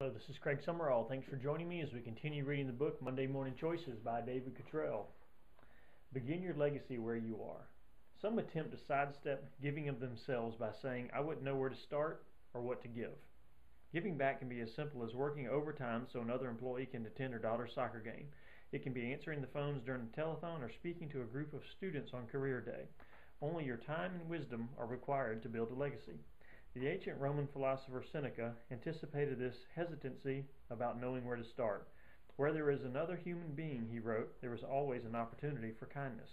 Hello, this is Craig Summerall. Thanks for joining me as we continue reading the book Monday Morning Choices by David Cottrell. Begin your legacy where you are. Some attempt to sidestep giving of themselves by saying, I wouldn't know where to start or what to give. Giving back can be as simple as working overtime so another employee can attend her daughter's soccer game. It can be answering the phones during the telethon or speaking to a group of students on career day. Only your time and wisdom are required to build a legacy. The ancient Roman philosopher Seneca anticipated this hesitancy about knowing where to start. Where there is another human being, he wrote, there is always an opportunity for kindness.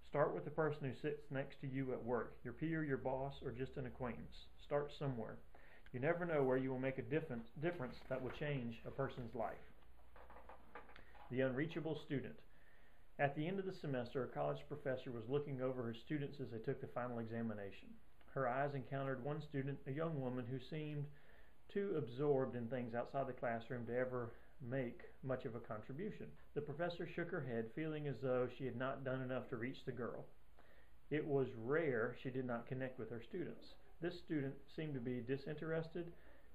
Start with the person who sits next to you at work, your peer, your boss, or just an acquaintance. Start somewhere. You never know where you will make a difference that will change a person's life. The unreachable student. At the end of the semester, a college professor was looking over her students as they took the final examination. Her eyes encountered one student, a young woman who seemed too absorbed in things outside the classroom to ever make much of a contribution. The professor shook her head, feeling as though she had not done enough to reach the girl. It was rare she did not connect with her students. This student seemed to be disinterested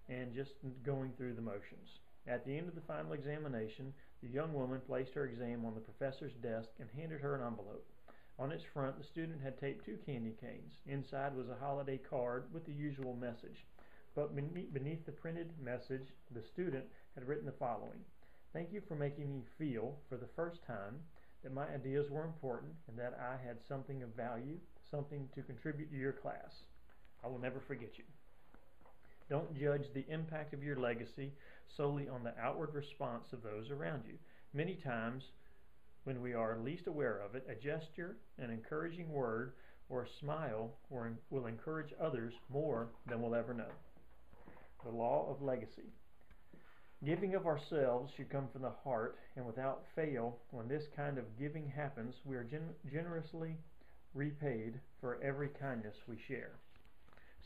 and just going through the motions. At the end of the final examination, the young woman placed her exam on the professor's desk and handed her an envelope. On its front, the student had taped 2 candy canes. Inside was a holiday card with the usual message. But beneath the printed message, the student had written the following: Thank you for making me feel, for the first time, that my ideas were important and that I had something of value, something to contribute to your class. I will never forget you. Don't judge the impact of your legacy solely on the outward response of those around you. Many times, when we are least aware of it, a gesture, an encouraging word, or a smile will encourage others more than we'll ever know. The law of legacy. Giving of ourselves should come from the heart, and without fail, when this kind of giving happens, we are generously repaid for every kindness we share.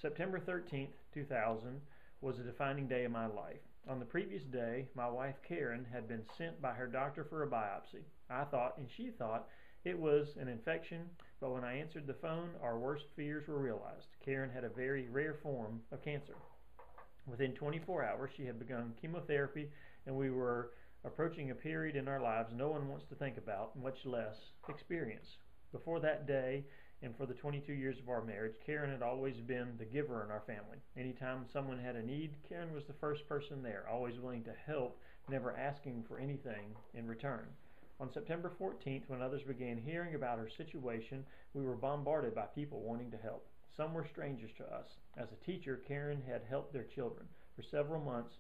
September 13th, 2000 was a defining day of my life. On the previous day, my wife Karen had been sent by her doctor for a biopsy. I thought, and she thought, it was an infection, but when I answered the phone, our worst fears were realized. Karen had a very rare form of cancer. Within 24 hours, she had begun chemotherapy, and we were approaching a period in our lives no one wants to think about, much less experience. Before that day, and for the 22 years of our marriage, Karen had always been the giver in our family. Anytime someone had a need, Karen was the first person there, always willing to help, never asking for anything in return. On September 14th, when others began hearing about her situation, we were bombarded by people wanting to help. Some were strangers to us. As a teacher, Karen had helped their children. For several months,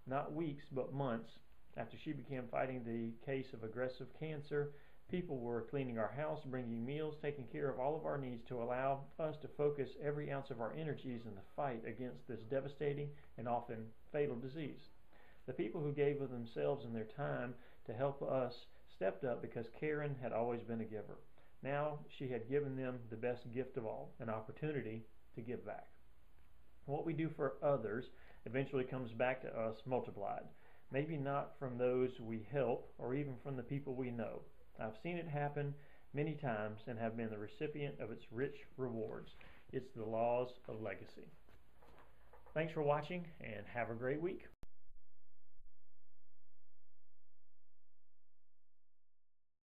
not weeks, but months, after she began fighting the case of aggressive cancer, people were cleaning our house, bringing meals, taking care of all of our needs to allow us to focus every ounce of our energies in the fight against this devastating and often fatal disease. The people who gave of themselves and their time to help us stepped up because Karen had always been a giver. Now she had given them the best gift of all, an opportunity to give back. What we do for others eventually comes back to us multiplied. Maybe not from those we help or even from the people we know. I've seen it happen many times and have been the recipient of its rich rewards. It's the laws of legacy. Thanks for watching and have a great week.